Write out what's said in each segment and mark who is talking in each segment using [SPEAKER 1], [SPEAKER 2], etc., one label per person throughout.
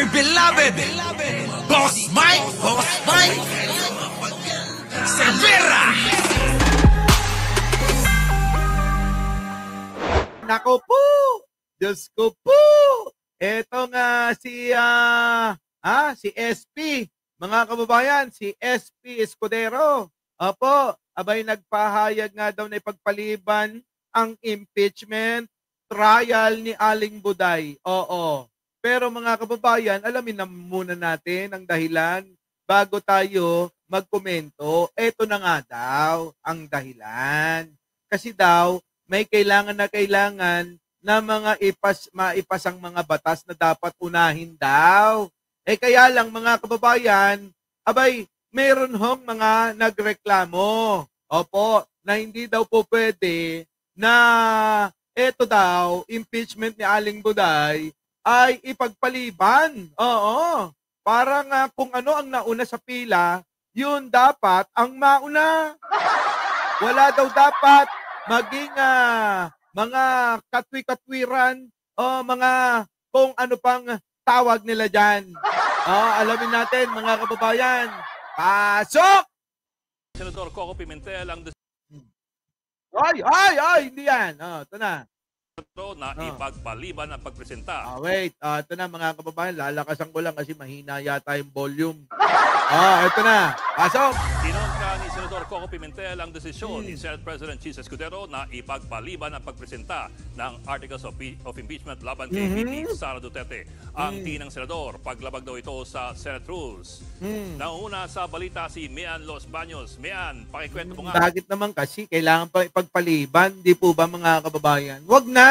[SPEAKER 1] our beloved Boss Mike Cervera.
[SPEAKER 2] Nako po, Diyos ko po. Eto nga si SP, mga kababayan, si SP Escudero. Opo, abay nagpahayag nga daw na ipagpaliban ang impeachment trial ni Aling Buday. Oo. Pero mga kababayan, alamin na muna natin ang dahilan bago tayo magkomento. Eto na nga daw ang dahilan. Kasi daw, may kailangan na mga maipasang mga batas na dapat unahin daw. Kaya lang mga kababayan, abay, meron hong mga nagreklamo. Opo, na hindi daw po pwede na eto daw, impeachment ni Aling Buday ay ipagpaliban. Oo. Parang kung ano ang nauna sa pila, yun dapat ang mauna. Wala daw dapat maging mga katwi-katwiran o mga kung ano pang tawag nila dyan. Alamin natin mga kababayan. Pasok!
[SPEAKER 3] Senador Coco Pimentel ang
[SPEAKER 2] Ay, hindi yan. Ito na.
[SPEAKER 3] na ipagpaliban ang pagpresenta.
[SPEAKER 2] Wait, ito na mga kababayan, lalakasan ko lang kasi mahina yata yung volume. Ito na. Pasok!
[SPEAKER 3] Kinontra ni Senador Coco Pimentel ang desisyon ni Senate President Chis Escudero na ipagpaliban ang pagpresenta ng Articles of Impeachment laban kay VP Sara Duterte. Ang tinang senador, paglabag daw ito sa Senate Rules. Nauna sa balita si Mian Los Baños. Mian, pakikwento mo nga.
[SPEAKER 2] Bakit naman kasi kailangan pa ipagpaliban? Di po ba mga kababayan? Wag na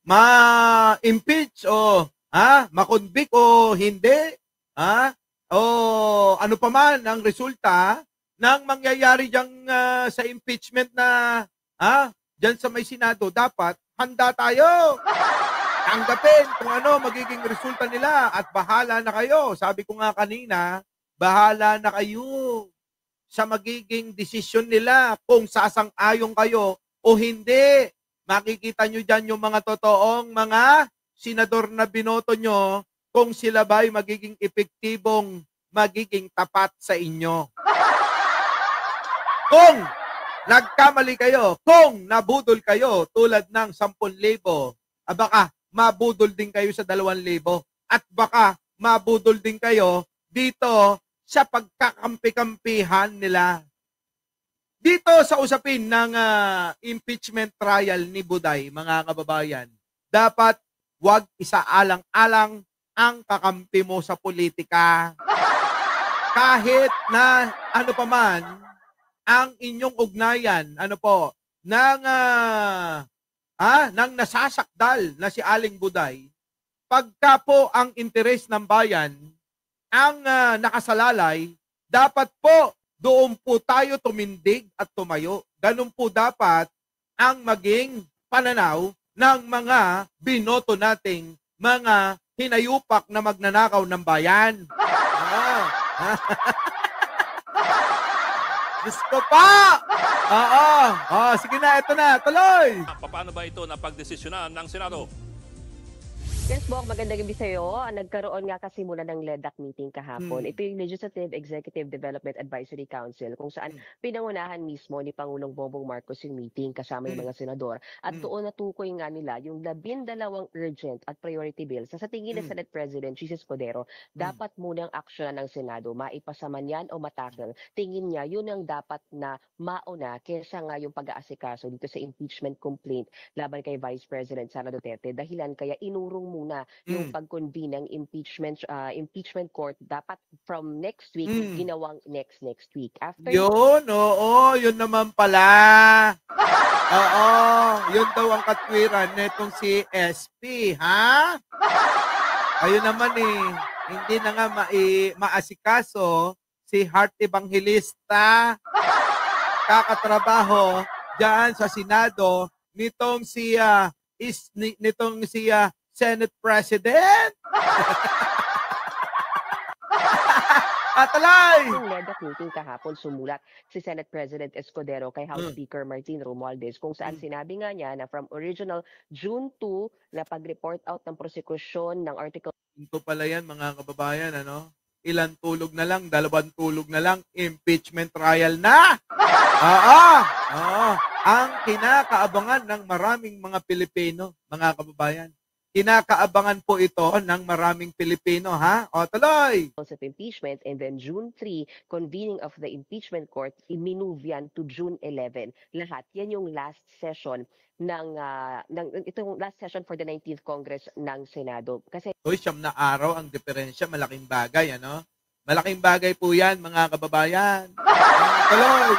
[SPEAKER 2] ma-impeach o ma-convict o hindi. O ano pa man ang resulta ng mangyayari dyan sa impeachment na dyan sa may Senado, dapat handa tayo. Tanggapin kung ano magiging resulta nila at bahala na kayo. Sabi ko nga kanina, bahala na kayo sa magiging desisyon nila kung sasang-ayon kayo o hindi. Makikita nyo dyan yung mga totoong mga senador na binoto nyo kung sila ba'y magiging epektibong, magiging tapat sa inyo. Kung nagkamali kayo, kung nabudol kayo tulad ng 10,000, baka mabudol din kayo sa 2,000 at baka mabudol din kayo dito sa pagkakampi-kampihan nila. Dito sa usapin ng impeachment trial ni Buday, mga kababayan, dapat wag isaalang-alang ang kakampi mo sa politika. Kahit na ano pa man ang inyong ugnayan, ng nasasakdal na si Aling Buday, pagka po ang interes ng bayan ang nakasalalay, dapat po doon po tayo tumindig at tumayo. Ganun po dapat ang maging pananaw ng mga binoto nating mga hinayupak na magnanakaw ng bayan. Diyos ko pa! Sige na, ito na, tuloy!
[SPEAKER 3] Paano ba ito na pagdesisyonan ng Senado?
[SPEAKER 4] Yes, Bok, magandang gabi sa'yo. Nagkaroon nga kasi mula ng LEDAC meeting kahapon. Ito yung Legislative Executive Development Advisory Council kung saan pinangunahan mismo ni Pangulong Bongbong Marcos yung meeting kasama yung mga senador. At doon natukoy nga nila yung 12 urgent at priority bills sa tingin ng Senate President Chis Escudero, dapat munang aksyonan ng Senado, maipasa man yan o matakal. Tingin niya, yun ang dapat na mauna kesa nga yung pag-aasikaso dito sa impeachment complaint laban kay Vice President Sara Duterte. Dahilan kaya inurong muna yung pag-convene ng impeachment court dapat from next week ginawang next week. After
[SPEAKER 2] yun, yun naman pala. Yun daw ang katwiran netong si SP, ha? Ayun naman hindi na nga maasikaso si Heart Evangelista. Kakatrabaho diyan sa Senado nitong si Senate President. Atalay!
[SPEAKER 4] Yung LEDAC meeting kahapon, sumulat si Senate President Escudero kay House Speaker Martin Romualdez kung saan sinabi nga niya na from original June 2 na pag-report out ng prosekusyon ng Article
[SPEAKER 2] Ito pala yan, mga kababayan, ano? Ilan tulog na lang, 2 tulog na lang, impeachment trial na! Oo! Oo! Ang kinakaabangan ng maraming mga Pilipino, mga kababayan. Kinakaabangan po ito ng maraming Pilipino, ha? O, tuloy!
[SPEAKER 4] of impeachment, and then June 3, convening of the impeachment court, i-move yan to June 11. Lahat. Yan yung last session itong last session for the 19th Congress ng Senado. Kasi
[SPEAKER 2] Uy, 9 na araw ang diferensya, malaking bagay, ano? Malaking bagay po yan, mga kababayan. Tuloy!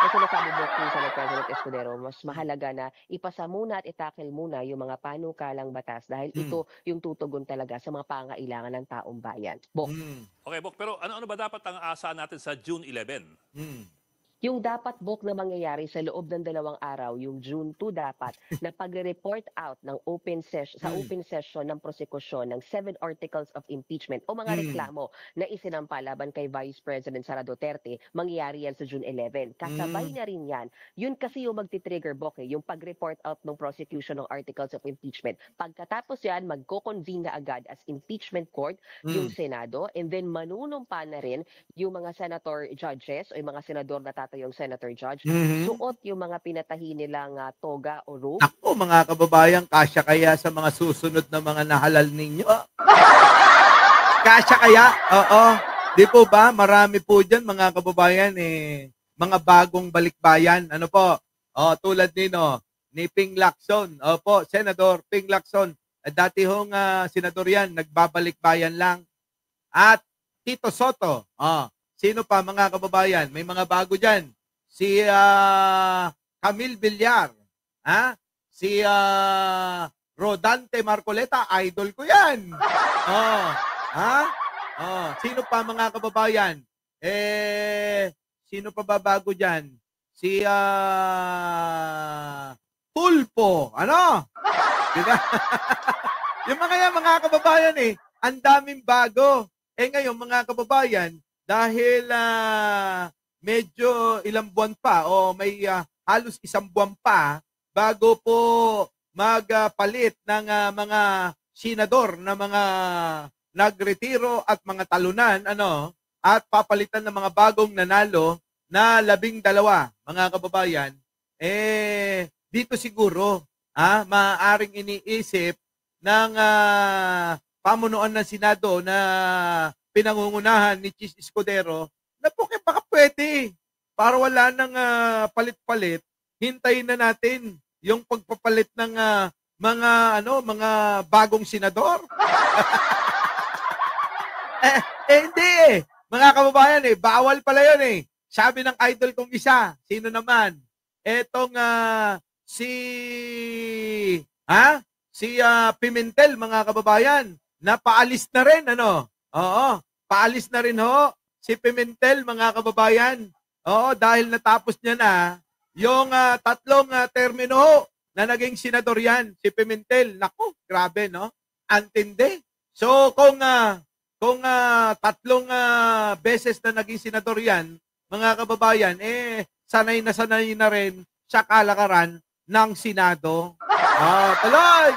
[SPEAKER 4] Kasi nasabi mo kung sa President Escudero, mas mahalaga na ipasa muna at itakil muna yung mga panukalang batas dahil ito yung tutugon talaga sa mga pangailangan ng taong bayan. Bok.
[SPEAKER 3] Okay, Bok, pero ano ba dapat ang aasahan natin sa June 11?
[SPEAKER 4] Yung dapat book na mangyayari sa loob ng 2 araw, yung June 2 dapat, na pag-report out ng open session ng prosekusyon ng 7 articles of impeachment o mga reklamo na isinampa laban kay Vice President Sara Duterte, mangyayari yan sa June 11. Kasabay na rin yan. Yun kasi yung magti-trigger book yung pag-report out ng prosecution ng articles of impeachment. Pagkatapos yan, magko-convene na agad as impeachment court yung Senado, and then manunumpa na rin yung mga senator judges o yung mga senador na yung senator judge, suot yung mga pinatahi nilang toga o robe.
[SPEAKER 2] Ako, mga kababayan, kasya kaya sa mga susunod na mga nahalal ninyo? Kasya kaya? Oo. Di po ba? Marami po dyan, mga kababayan, mga bagong balikbayan. Ano po? Tulad ni Ping Lacson. Opo, Senador Ping Lacson. Dati hong senador yan, nagbabalikbayan lang. At Tito Soto. Sino pa, mga kababayan? May mga bago dyan. Si Camille Villar. Si Rodante Marcoleta. Idol ko yan. Sino pa, mga kababayan? Sino pa ba bago dyan? Si Tulpo. Ano? Diba? Yung mga kababayan ang daming bago. Ngayon, mga kababayan, dahil medyo ilang buwan pa o may halos 1 buwan pa bago po magpalit ng mga senador na mga nagretiro at mga talunan, at papalitan ng mga bagong nanalo na 12, mga kababayan, dito siguro maaaring iniisip ng pamunuan ng Senado na pinangungunahan ni Chis Escudero na baka pwede para wala nang palit-palit, hintayin na natin yung pagpapalit ng mga bagong senador. Hindi mga kababayan bawal pala yun Sabi ng idol kong isa, sino naman? Etong si Pimentel, mga kababayan, na paalis na rin, Oo, paalis na rin si Pimentel, mga kababayan. Oo, dahil natapos niya na yung 3 termino na naging senador yan, si Pimentel. Naku, grabe, no? Antindi. So, kung 3 beses na naging senador yan, mga kababayan, sanay na rin sa kalakaran ng Senado. Tuloy!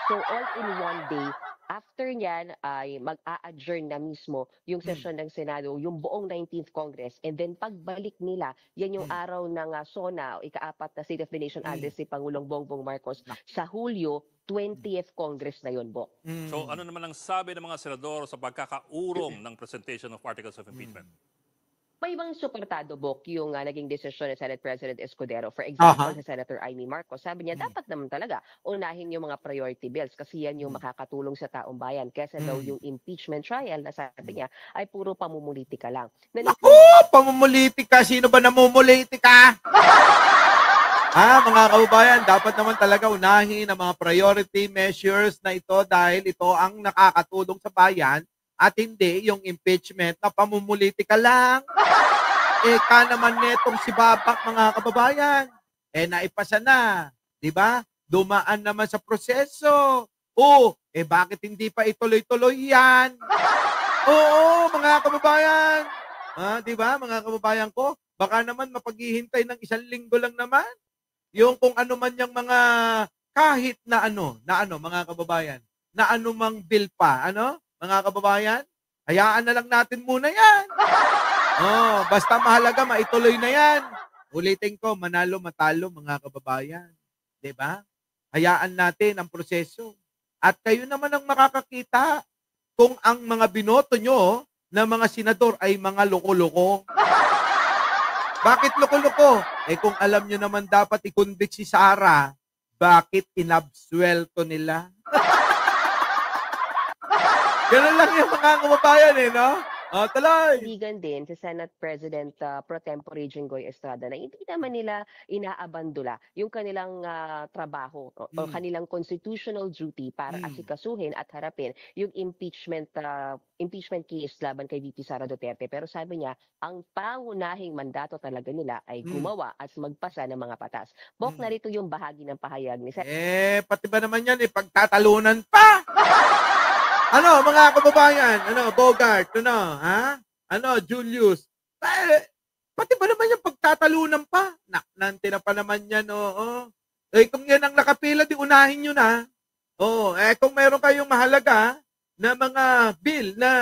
[SPEAKER 4] So, all in one day, after niyan ay mag-a-adjourn na mismo yung session ng Senado, yung buong 19th Congress, and then pagbalik nila, yan yung araw ng SONA o ika-4 na State of the Nation address si Pangulong Bongbong Marcos sa Hulyo 20th Congress na yun, Bok.
[SPEAKER 3] So ano naman ang sabi ng mga senador sa pagkakaurong ng presentation of articles of impeachment?
[SPEAKER 4] May ibang suportado, Bok, yung naging desisyon ni Senate President Escudero. For example, si Senator Amy Marcos, sabi niya, dapat naman talaga unahin yung mga priority bills kasi yan yung makakatulong sa taong bayan. Kesa daw yung impeachment trial na sabi niya ay puro pamumulitika lang.
[SPEAKER 2] Naku! Pamumulitika! Sino ba namumulitika? Mga kababayan, dapat naman talaga unahin ang mga priority measures na ito dahil ito ang nakakatulong sa bayan at hindi yung impeachment na pamumulitika lang. Ka naman netong si Babak, mga kababayan. Naipasa na. Diba? Dumaan naman sa proseso. Bakit hindi pa ituloy-tuloy yan? Oo, mga kababayan. Di ba, mga kababayan ko? Baka naman mapaghihintay ng 1 linggo lang naman. Yung kung ano man yung mga kahit na ano, mga kababayan, na anumang bill pa, mga kababayan? Hayaan na lang natin muna yan. Basta mahalaga, maituloy na yan. Ulitin ko, manalo, matalo, mga kababayan. 'Di ba? Hayaan natin ang proseso. At kayo naman ang makakakita kung ang mga binoto nyo na mga senador ay mga loko-loko. Bakit loko-loko? Kung alam nyo naman dapat i-convict si Sara, bakit inabsuelto nila? Ganun lang yung mga kababayan no? Tuloy!
[SPEAKER 4] Kaibigan din si Senate President Pro Tempore Jinggoy Estrada na hindi naman nila inaabandula yung kanilang trabaho o kanilang constitutional duty para asikasuhin at harapin yung impeachment case laban kay VP Sara Duterte. Pero sabi niya, ang pangunahing mandato talaga nila ay gumawa at magpasa ng mga batas. Bok, narito yung bahagi ng pahayag ni Senator.
[SPEAKER 2] Pati ba naman yan, pagtatalunan pa? Mga kababayan? Bogart? Julius? Pati ba naman yung pagtatalunan pa? Nante na pa naman yan, oo. Kung yan ang nakapila, di unahin nyo na. Kung meron kayong mahalaga na mga bill na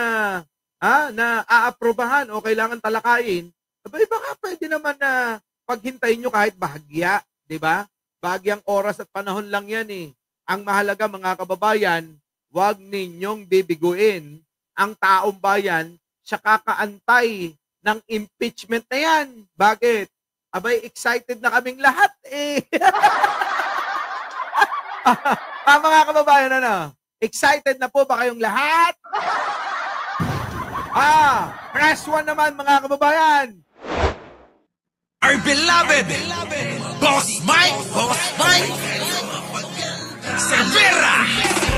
[SPEAKER 2] aaprobahan o kailangan talakayin, baka pwede naman na paghintayin nyo kahit bahagya, di ba? Bahagyang oras at panahon lang yan eh. Ang mahalaga, mga kababayan, huwag ninyong bibiguin ang taong bayan sa kakaantay ng impeachment na yan. Bakit? Abay, excited na kaming lahat eh. Mga kababayan, excited na po ba kayong lahat? Press 1 naman, mga kababayan.
[SPEAKER 1] Our beloved Boss Mike Cervera.